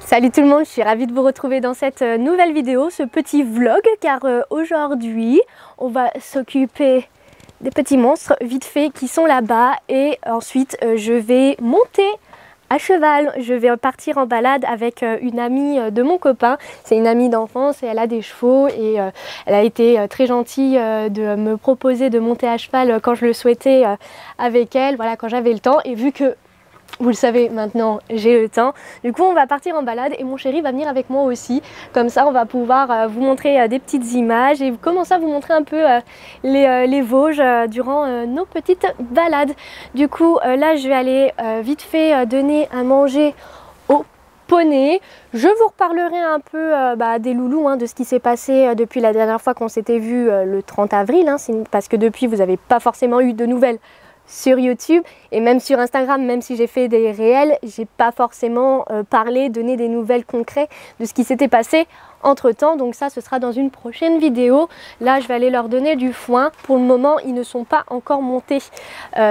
Salut tout le monde, je suis ravie de vous retrouver dans cette nouvelle vidéo, ce petit vlog, car aujourd'hui on va s'occuper des petits monstres vite fait qui sont là-bas et ensuite je vais monter à cheval. Je vais partir en balade avec une amie de mon copain. C'est une amie d'enfance et elle a des chevaux et elle a été très gentille de me proposer de monter à cheval quand je le souhaitais avec elle, voilà, quand j'avais le temps. Et vu que vous le savez maintenant, j'ai le temps. Du coup, on va partir en balade et mon chéri va venir avec moi aussi. Comme ça, on va pouvoir vous montrer des petites images et commencer à vous montrer un peu les Vosges durant nos petites balades. Du coup, là, je vais aller vite fait donner à manger aux poneys. Je vous reparlerai un peu des loulous, de ce qui s'est passé depuis la dernière fois qu'on s'était vu le 30 avril. Parce que depuis, vous n'avez pas forcément eu de nouvelles sur YouTube et même sur Instagram, même si j'ai fait des réels, j'ai pas forcément donné des nouvelles concrètes de ce qui s'était passé entre temps. Donc ça, ce sera dans une prochaine vidéo. Là, je vais aller leur donner du foin. Pour le moment, ils ne sont pas encore montés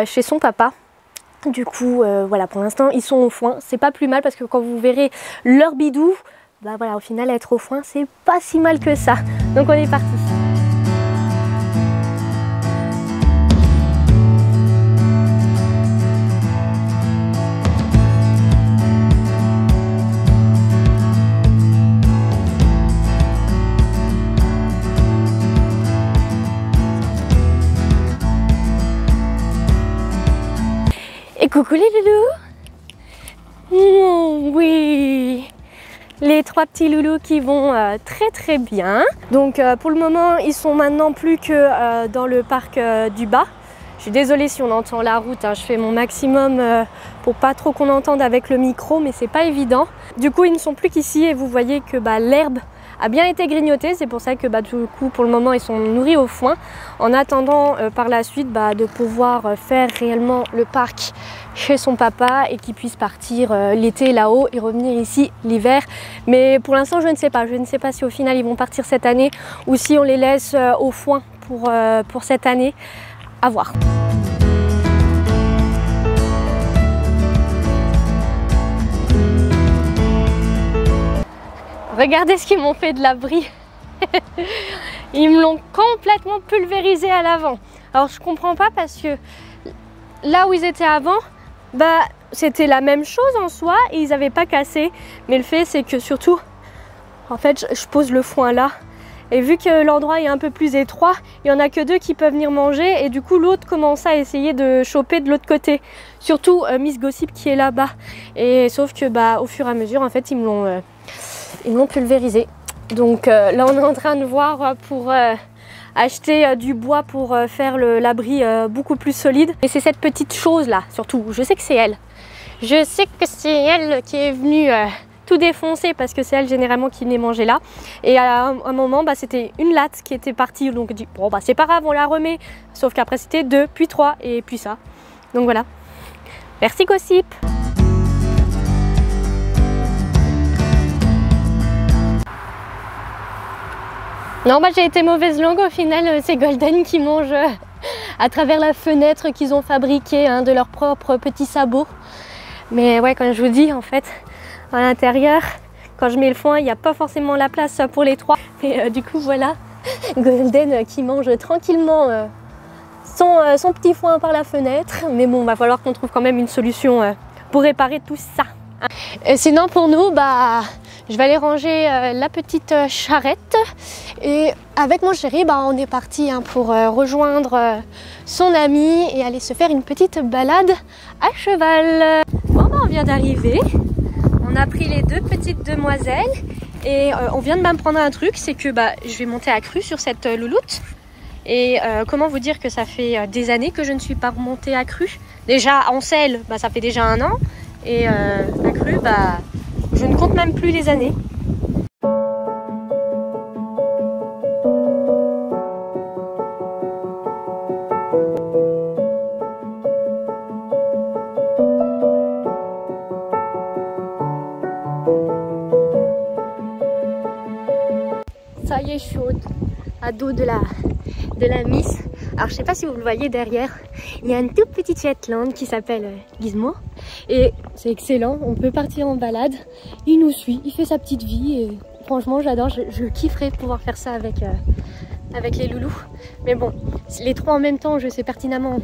chez son papa. Du coup, voilà, pour l'instant, ils sont au foin. C'est pas plus mal parce que quand vous verrez leur bidou, voilà, au final, être au foin, c'est pas si mal que ça. Donc on est parti. Et coucou les loulous. Oui, les trois petits loulous qui vont très bien. Donc pour le moment, ils sont maintenant plus que dans le parc du bas. Je suis désolée si on entend la route, je fais mon maximum pour pas trop qu'on entende avec le micro, mais c'est pas évident. Du coup, ils ne sont plus qu'ici et vous voyez que l'herbe a bien été grignotée. C'est pour ça que du coup, pour le moment, ils sont nourris au foin. En attendant par la suite de pouvoir faire réellement le parc chez son papa et qu'ils puissent partir l'été là-haut et revenir ici l'hiver. Mais pour l'instant, je ne sais pas. Je ne sais pas si au final ils vont partir cette année ou si on les laisse au foin pour cette année. À voir. Regardez ce qu'ils m'ont fait de l'abri. Ils me l'ont complètement pulvérisé à l'avant. Alors je comprends pas parce que là où ils étaient avant, c'était la même chose en soi et ils n'avaient pas cassé. Mais le fait c'est que surtout, en fait, je pose le foin là. Et vu que l'endroit est un peu plus étroit, il n'y en a que deux qui peuvent venir manger. Et du coup, l'autre commence à essayer de choper de l'autre côté. Surtout Miss Gossip qui est là-bas. Et sauf que au fur et à mesure, en fait, ils me l'ont pulvérisé. Donc là, on est en train de voir pour acheter du bois pour faire l'abri beaucoup plus solide. Et c'est cette petite chose-là, surtout. Je sais que c'est elle. Je sais que c'est elle qui est venue tout défoncer parce que c'est elle généralement qui venait manger là. Et à un moment, c'était une latte qui était partie. Donc je dis, bon, c'est pas grave, on la remet. Sauf qu'après, c'était 2, puis 3 et puis ça. Donc voilà. Merci Gossip. Non, j'ai été mauvaise langue. Au final, c'est Golden qui mange à travers la fenêtre qu'ils ont fabriquée de leurs propres petits sabots. Mais ouais, quand je vous dis, en fait, à l'intérieur, quand je mets le foin, il n'y a pas forcément la place pour les trois. Et du coup, voilà, Golden qui mange tranquillement son petit foin par la fenêtre. Mais bon, va falloir qu'on trouve quand même une solution pour réparer tout ça. Et sinon, pour nous, je vais aller ranger la petite charrette. Et avec mon chéri, on est parti pour rejoindre son ami et aller se faire une petite balade à cheval. Bon, on vient d'arriver. On a pris les deux petites demoiselles et on vient de m'apprendre un truc, c'est que je vais monter à cru sur cette louloute. Et comment vous dire que ça fait des années que je ne suis pas remontée à cru. Déjà en selle, ça fait déjà 1 an. Et à cru, je ne compte même plus les années. Ça y est, je suis à dos de la Miss. Alors je sais pas si vous le voyez derrière, il y a une toute petite Shetland qui s'appelle Gizmo. Et c'est excellent, on peut partir en balade, il nous suit, il fait sa petite vie et franchement j'adore, je kifferais pouvoir faire ça avec les loulous. Mais bon, les trois en même temps, je sais pertinemment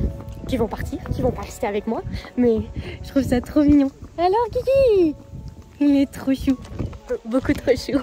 qu'ils vont partir, qu'ils vont pas rester avec moi, mais je trouve ça trop mignon. Alors Kiki, il est trop chou, beaucoup trop chou.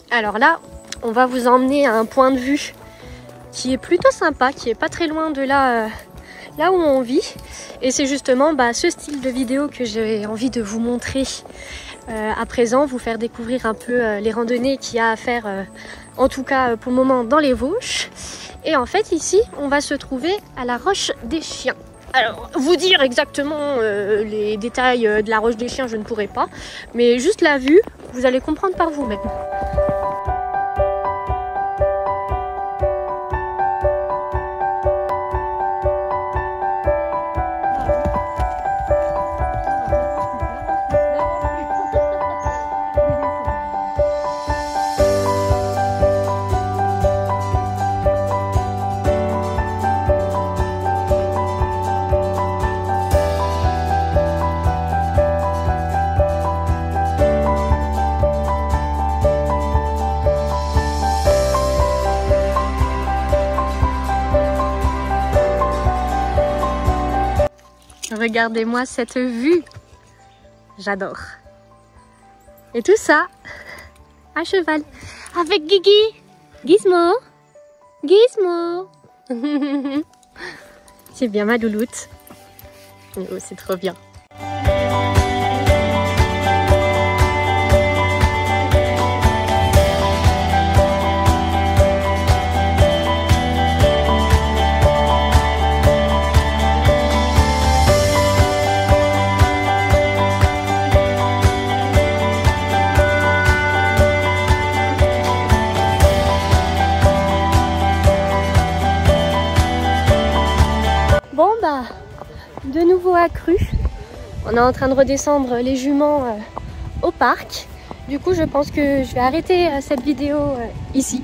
Alors là, on va vous emmener à un point de vue qui est plutôt sympa, qui est pas très loin de là où on vit. Et c'est justement ce style de vidéo que j'ai envie de vous montrer à présent, vous faire découvrir un peu les randonnées qu'il y a à faire, en tout cas pour le moment dans les Vosges. Et en fait ici, on va se trouver à la Roche des Chiens. Alors, vous dire exactement les détails de la Roche des Chiens, je ne pourrai pas, mais juste la vue, vous allez comprendre par vous-même. Regardez-moi cette vue, j'adore. Et tout ça à cheval avec Guigui, Gizmo, Gizmo. C'est bien ma louloute. Oh, c'est trop bien. Bon de nouveau accru, on est en train de redescendre les juments au parc. Du coup je pense que je vais arrêter cette vidéo ici,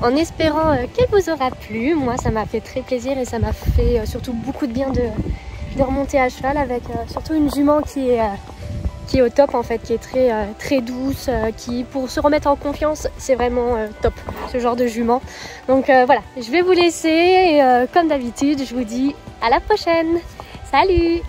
en espérant qu'elle vous aura plu. Moi ça m'a fait très plaisir et ça m'a fait surtout beaucoup de bien de remonter à cheval avec surtout une jument qui est au top en fait, qui est très douce, qui pour se remettre en confiance c'est vraiment top ce genre de jument. Donc voilà, je vais vous laisser et comme d'habitude je vous dis à la prochaine. Salut!